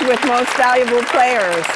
with Most Valuable Players.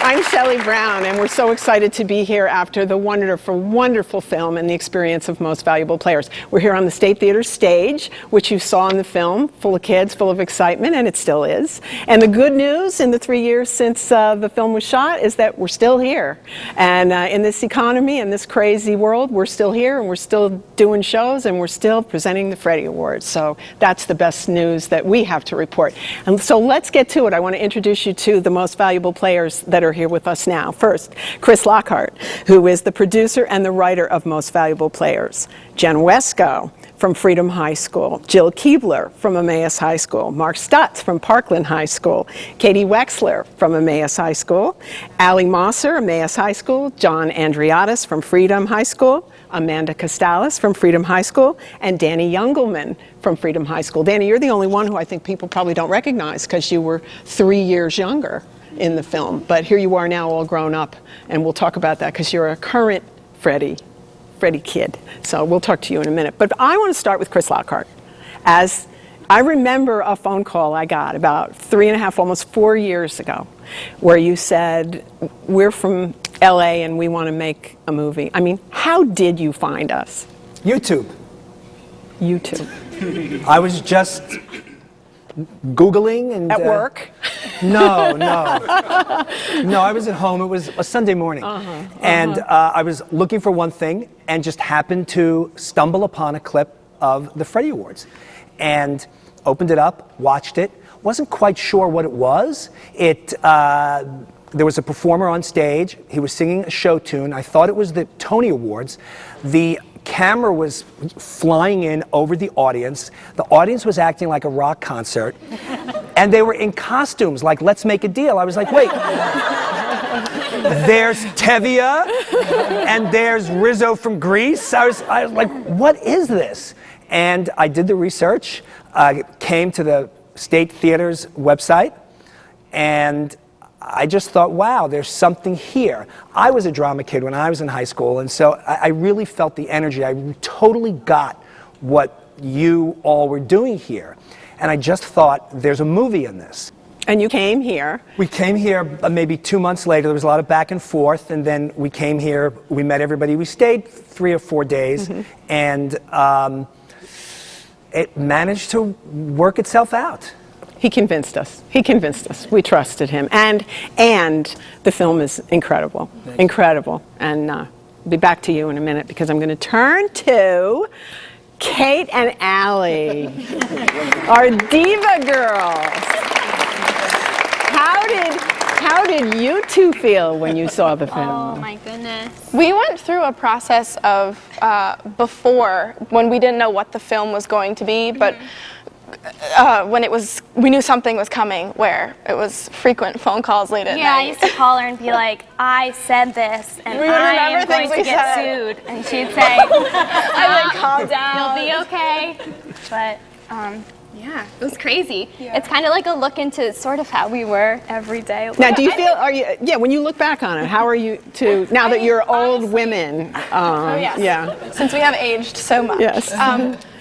I'm Shelly Brown, and we're so excited to be here after the wonderful, wonderful film and the experience of Most Valuable Players. We're here on the State Theater stage, which you saw in the film, full of kids, full of excitement, and it still is. And the good news in the 3 years since the film was shot is that we're still here. And in this economy, in this crazy world, we're still here, and we're still doing shows, and we're still presenting the Freddy Awards. So that's the best news that we have to report. And so let's get to it. I want to introduce you to the Most Valuable Players that are here with us now. First, Chris Lockhart, who is the producer and the writer of Most Valuable Players. Jen Wesco from Freedom High School. Jill Keebler from Emmaus High School. Mark Stutz from Parkland High School. Katie Wexler from Emmaus High School. Allie Mosser, Emmaus High School. John Andriatis from Freedom High School. Amanda Costalis from Freedom High School. And Danny Youngelman from Freedom High School. Danny, you're the only one who I think people probably don't recognize because you were 3 years younger in the film. But here you are now all grown up, and we'll talk about that because you're a current Freddy kid. So we'll talk to you in a minute. But I want to start with Chris Lockhart. As I remember a phone call I got about 3.5, almost 4 years ago, where you said, we're from LA and we want to make a movie. I mean, how did you find us? YouTube. YouTube. I was just Googling and... At work? No. No, I was at home. It was a Sunday morning. And I was looking for one thing and just happened to stumble upon a clip of the Freddy Awards. And opened it up, watched it. Wasn't quite sure what it was. There was a performer on stage. He was singing a show tune. I thought it was the Tony Awards. The camera was flying in over the audience. The audience was acting like a rock concert. And they were in costumes, like, let's make a deal. I was like, wait. There's Tevye, and there's Rizzo from Greece. I was like, what is this? And I did the research, came to the State Theater's website, and I just thought, wow, there's something here. I was a drama kid when I was in high school, and so I really felt the energy. I totally got what you all were doing here. And I just thought, there's a movie in this. And you came here. We came here maybe 2 months later. There was a lot of back and forth, and then we came here. We met everybody. We stayed 3 or 4 days, and it managed to work itself out. He convinced us. We trusted him. And the film is incredible. Incredible. And I'll be back to you in a minute because I'm going to turn to Kate and Allie, our diva girls. How did you two feel when you saw the film? Oh my goodness. We went through a process of before, when we didn't know what the film was going to be, but when we knew something was coming, where it was frequent phone calls late at night. Yeah, I used to call her and be like, I said this, and I am going to get sued. And she'd say, I would calm down. You'll be okay. But, yeah, it was crazy. Yeah. It's kind of like a look into sort of how we were every day. Now, do you feel, when you look back on it, how are you now that you're old women? Yes. Yeah. Since we have aged so much. Yes.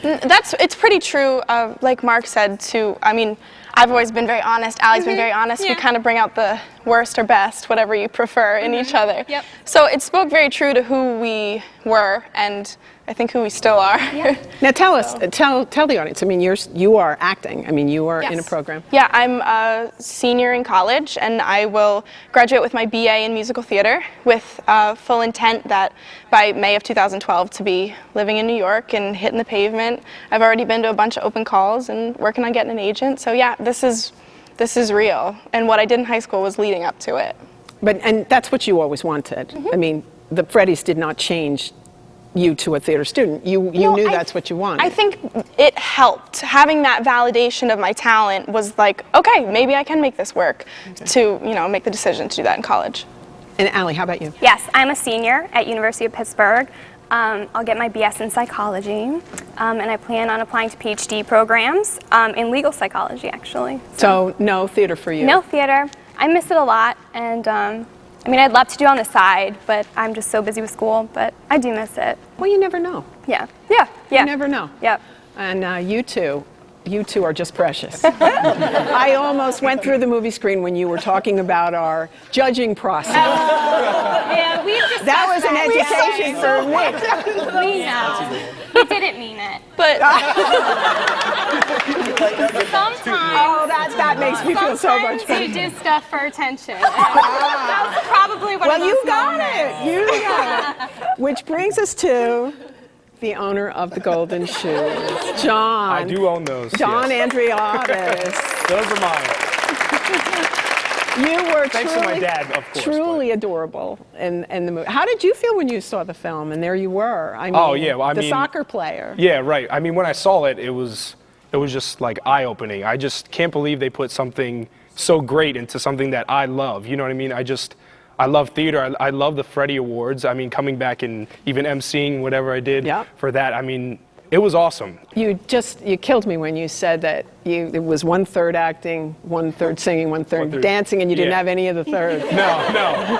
It's pretty true, like Mark said, too. I mean, I've always been very honest. Allie's been very honest. Yeah. We kind of bring out the worst or best, whatever you prefer, in each other. Yep. So it spoke very true to who we were, and I think who we still are. Yeah. Now tell the audience. I mean, you are acting. I mean, you are in a program. Yeah, I'm a senior in college, and I will graduate with my BA in musical theater with full intent that by May of 2012 to be living in New York and hitting the pavement. I've already been to a bunch of open calls and working on getting an agent. So yeah, this is real, and what I did in high school was leading up to it. And that's what you always wanted. I mean, the Freddys did not change you to a theater student. You knew that's what you wanted. I think it helped. Having that validation of my talent was like, okay, maybe I can make this work to, make the decision to do that in college. And Allie, how about you? Yes, I'm a senior at University of Pittsburgh. I'll get my BS in psychology, and I plan on applying to PhD programs in legal psychology, actually. So no theater for you? No theater. I miss it a lot, and I mean, I'd love to do it on the side, but I'm just so busy with school, but I do miss it. Well, you never know. Yeah. You never know. Yep. And you two, you two are just precious. I almost went through the movie screen when you were talking about our judging process. Yeah, we discussed That was an education for me. We know. We didn't mean it. But Sometimes. Oh, that makes me feel so much better. You do stuff for attention. That's probably what. Well, you got it. You got it. Which brings us to the owner of the golden shoes, John. I do own those. John yes. Andriotis. Those are mine. You were Thanks to my dad, of course. truly adorable in the movie. How did you feel when you saw the film? And there you were. I mean, Oh, yeah, well, I the mean- soccer player. Yeah, right. I mean, when I saw it, it was just like eye-opening. I just can't believe they put something so great into something that I love. You know what I mean? I love theater. I love the Freddy Awards. I mean, coming back and even emceeing whatever I did Yep. for that. I mean, it was awesome. You killed me when you said that it was 1/3 acting, 1/3 singing, 1/3 1/3 dancing, and you didn't yeah. have any of the third. No,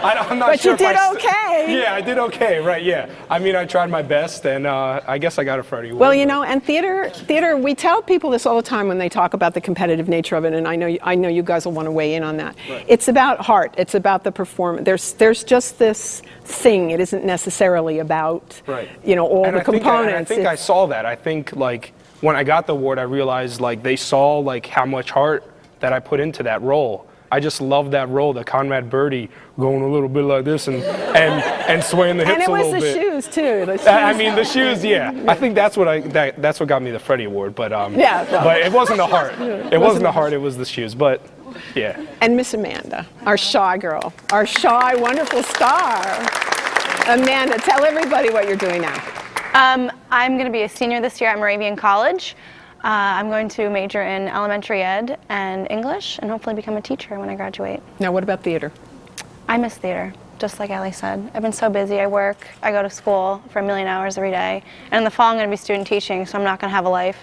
I'm not But sure you did if I okay. Yeah, I did okay, right, yeah. I mean, I tried my best, and I guess I got a Freddy Award. Well, you know, and theater, we tell people this all the time when they talk about the competitive nature of it, and I know you guys will want to weigh in on that. Right. It's about heart. It's about the performance. There's just this thing. It isn't necessarily about, Right. you know, all And the I think components. I It's- saw that. I think, like, when I got the award, I realized, like, they saw, like, how much heart that I put into that role. I just love that role, the Conrad Birdie going a little bit like this and swaying the hips and it a was little the bit. shoes too. The shoes. I mean, the shoes, yeah. I think that's what got me the Freddy Award. But Yeah, well. but it wasn't the heart. It wasn't the heart. It was the shoes. But yeah. And Miss Amanda, our shy girl, our shy, wonderful star. Amanda, tell everybody what you're doing now. I'm going to be a senior this year at Moravian College. I'm going to major in elementary ed and English and hopefully become a teacher when I graduate. Now, what about theater? I miss theater, just like Allie said. I've been so busy. I work, I go to school for a million hours every day. And in the fall, I'm going to be student teaching, so I'm not going to have a life,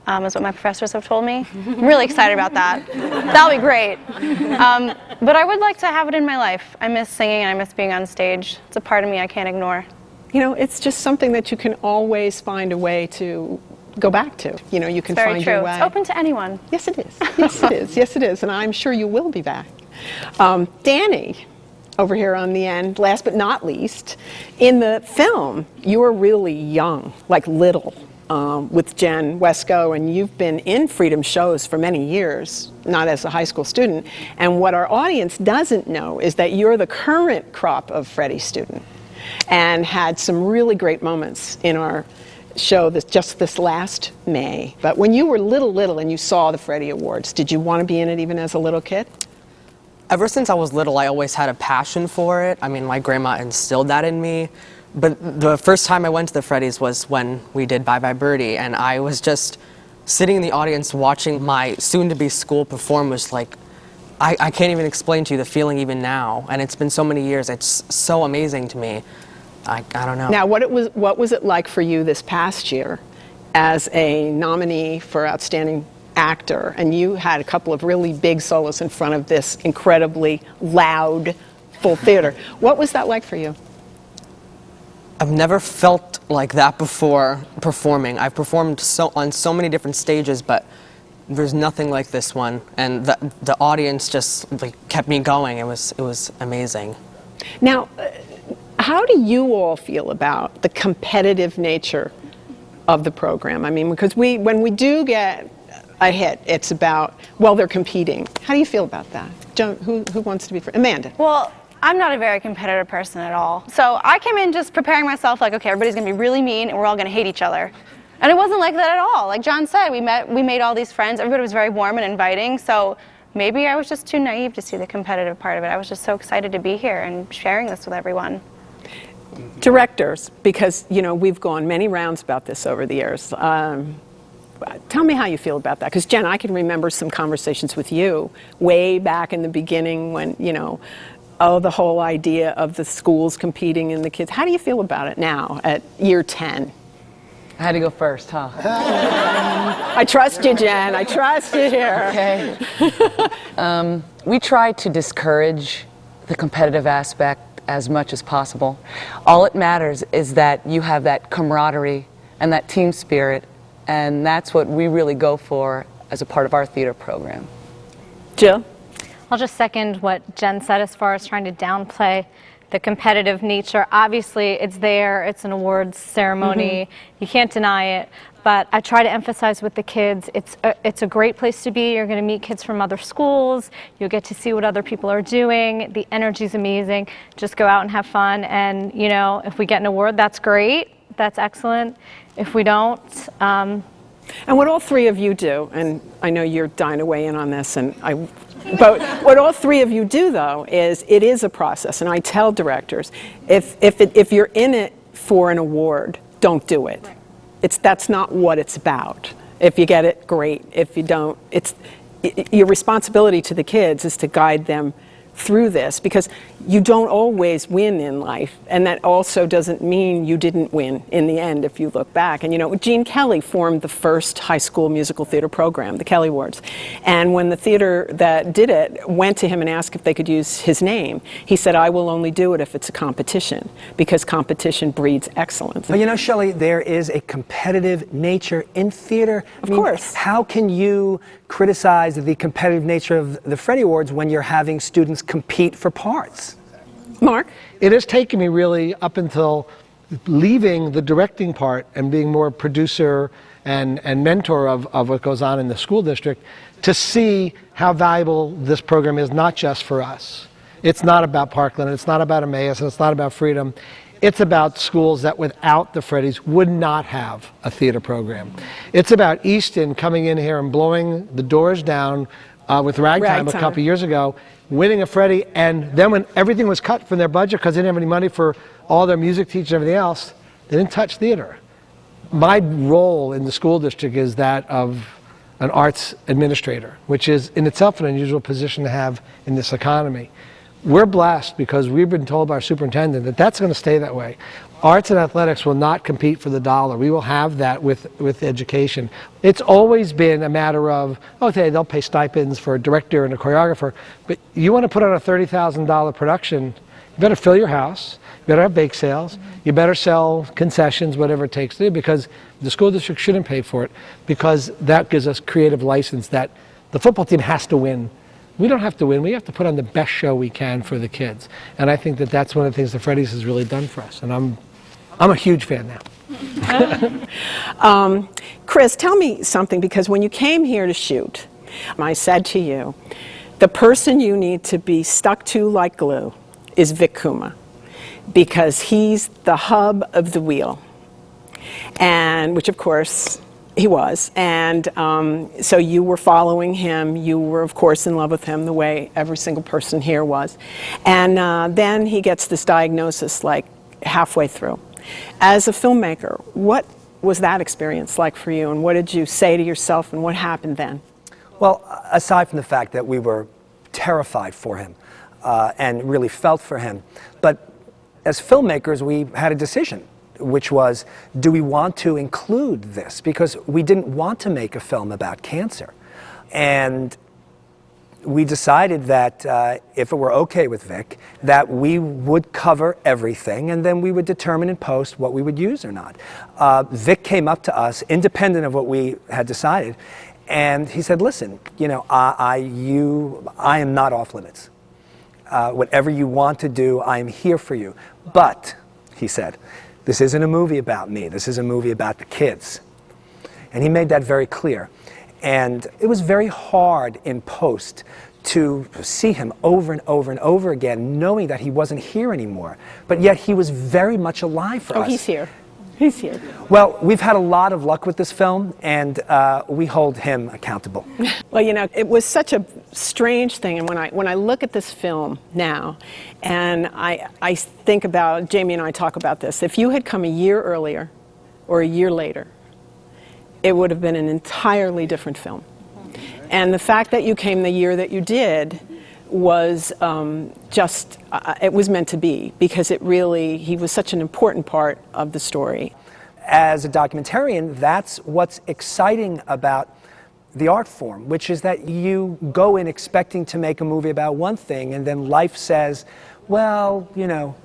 is what my professors have told me. I'm really excited about that. That'll be great. But I would like to have it in my life. I miss singing and I miss being on stage. It's a part of me I can't ignore. You know, it's just something that you can always find a way to go back to. You know, you can Very find true. your way. It's open to anyone. Yes, it is. Yes, it is. Yes, it is. And I'm sure you will be back. Danny, over here on the end, last but not least, in the film, you were really young, like little, with Jen Wesco, and you've been in Freedom shows for many years, not as a high school student. And what our audience doesn't know is that you're the current crop of Freddie student and had some really great moments in our show just this last May. But when you were little and you saw the Freddy Awards, did you want to be in it even as a little kid? Ever since I was little, I always had a passion for it. I mean, my grandma instilled that in me. But the first time I went to the Freddy's was when we did Bye Bye Birdie, and I was just sitting in the audience watching my soon-to-be school perform. Was like, I can't even explain to you the feeling even now, and it's been so many years. It's so amazing to me. I don't know. Now, what was it like for you this past year as a nominee for Outstanding Actor, and you had a couple of really big solos in front of this incredibly loud, full theater. What was that like for you? I've never felt like that before performing. I've performed on so many different stages, but there's nothing like this one. And the audience just kept me going. It was amazing. Now, how do you all feel about the competitive nature of the program? I mean, because when we do get a hit, it's about, well, they're competing. How do you feel about that? Joan, who wants to be first? Amanda. Well, I'm not a very competitive person at all. So I came in just preparing myself like, okay, everybody's gonna be really mean and we're all gonna hate each other. And it wasn't like that at all. Like John said, we made all these friends. Everybody was very warm and inviting. So maybe I was just too naive to see the competitive part of it. I was just so excited to be here and sharing this with everyone. Directors, because, you know, we've gone many rounds about this over the years. Tell me how you feel about that. Because, Jen, I can remember some conversations with you way back in the beginning when, you know, the whole idea of the schools competing and the kids. How do you feel about it now at year 10? I had to go first, huh? I trust you, Jen. I trust you here. Okay. We try to discourage the competitive aspect as much as possible. All it matters is that you have that camaraderie and that team spirit And that's what we really go for as a part of our theater program. Jill? I'll just second what Jen said as far as trying to downplay the competitive nature. Obviously, it's there. It's an awards ceremony. You can't deny it. But I try to emphasize with the kids, it's a great place to be. You're going to meet kids from other schools. You'll get to see what other people are doing. The energy's amazing. Just go out and have fun. And, you know, if we get an award, that's great. That's excellent. If we don't, And what all three of you do, and I know you're dying to weigh in on this, but what all three of you do, though, is it is a process. And I tell directors, if you're in it for an award, don't do it. Right. That's not what it's about. If you get it, great. If you don't, your responsibility to the kids is to guide them through this, because you don't always win in life, and that also doesn't mean you didn't win in the end if you look back. And you know, Gene Kelly formed the first high school musical theater program, the Kelly Awards, and when the theater that did it went to him and asked if they could use his name, he said, I will only do it if it's a competition, because competition breeds excellence. But you know, Shelley, there is a competitive nature in theater. Of course. How can you criticize the competitive nature of the Freddy Awards when you're having students compete for parts? Mark? It has taken me really up until leaving the directing part and being more producer and mentor of what goes on in the school district to see how valuable this program is, not just for us. It's not about Parkland, it's not about Emmaus, and it's not about Freedom. It's about schools that without the Freddys would not have a theater program. It's about Easton coming in here and blowing the doors down with Ragtime a couple years ago, winning a Freddy, and then when everything was cut from their budget because they didn't have any money for all their music teachers and everything else, they didn't touch theater. My role in the school district is that of an arts administrator, which is in itself an unusual position to have in this economy. We're blessed because we've been told by our superintendent that that's going to stay that way. Arts and athletics will not compete for the dollar. We will have that with education. It's always been a matter of, okay, they'll pay stipends for a director and a choreographer, but you want to put on a $30,000 production, you better fill your house, you better have bake sales, you better sell concessions, whatever it takes to do, because the school district shouldn't pay for it, because that gives us creative license that the football team has to win. We don't have to win. We have to put on the best show we can for the kids. And I think that that's one of the things the Freddy's has really done for us. And I'm a huge fan now. Chris, tell me something, because when you came here to shoot, I said to you, the person you need to be stuck to like glue is Vic Kuma, because he's the hub of the wheel, and which of course he was. And so you were following him. You were, of course, in love with him the way every single person here was. And then he gets this diagnosis like halfway through. As a filmmaker, what was that experience like for you? And what did you say to yourself, and what happened then? Well, aside from the fact that we were terrified for him and really felt for him, but as filmmakers, we had a decision, which was, do we want to include this? Because we didn't want to make a film about cancer. And we decided that if it were okay with Vic, that we would cover everything, and then we would determine in post what we would use or not. Vic came up to us, independent of what we had decided, and he said, listen, you know, I am not off limits. Whatever you want to do, I am here for you. But, he said, this isn't a movie about me. This is a movie about the kids. And he made that very clear. And it was very hard in post to see him over and over and over again, knowing that he wasn't here anymore. But yet he was very much alive for us. Oh, he's here. He's here. Well, we've had a lot of luck with this film, and we hold him accountable. Well, you know, it was such a strange thing, and when I look at this film now, and I think about, Jamie and I talk about this, if you had come a year earlier or a year later, it would have been an entirely different film. And the fact that you came the year that you did was it was meant to be, because he was such an important part of the story. As a documentarian, that's what's exciting about the art form, which is that you go in expecting to make a movie about one thing, and then life says, well, you know,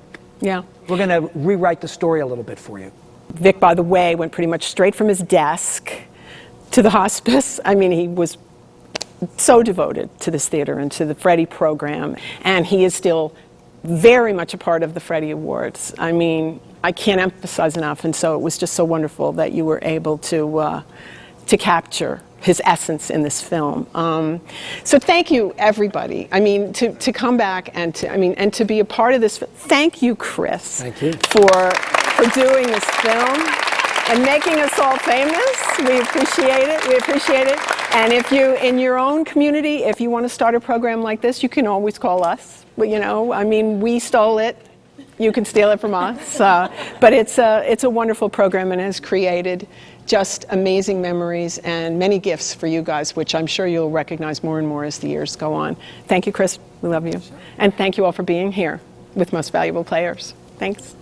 yeah, we're going to rewrite the story a little bit for you. Vic, by the way, went pretty much straight from his desk to the hospice. I mean, he was so devoted to this theater and to the Freddy program, and he is still very much a part of the Freddy Awards. I mean, I can't emphasize enough, and so it was just so wonderful that you were able to capture his essence in this film. So thank you, everybody. I mean, to come back and to be a part of this. Thank you, Chris. Thank you. For doing this film and making us all famous. We appreciate it. We appreciate it. And if you, in your own community, if you want to start a program like this, you can always call us. But you know, I mean, we stole it. You can steal it from us. But it's a wonderful program and has created just amazing memories and many gifts for you guys, which I'm sure you'll recognize more and more as the years go on. Thank you, Chris. We love you. And thank you all for being here with Most Valuable Players. Thanks.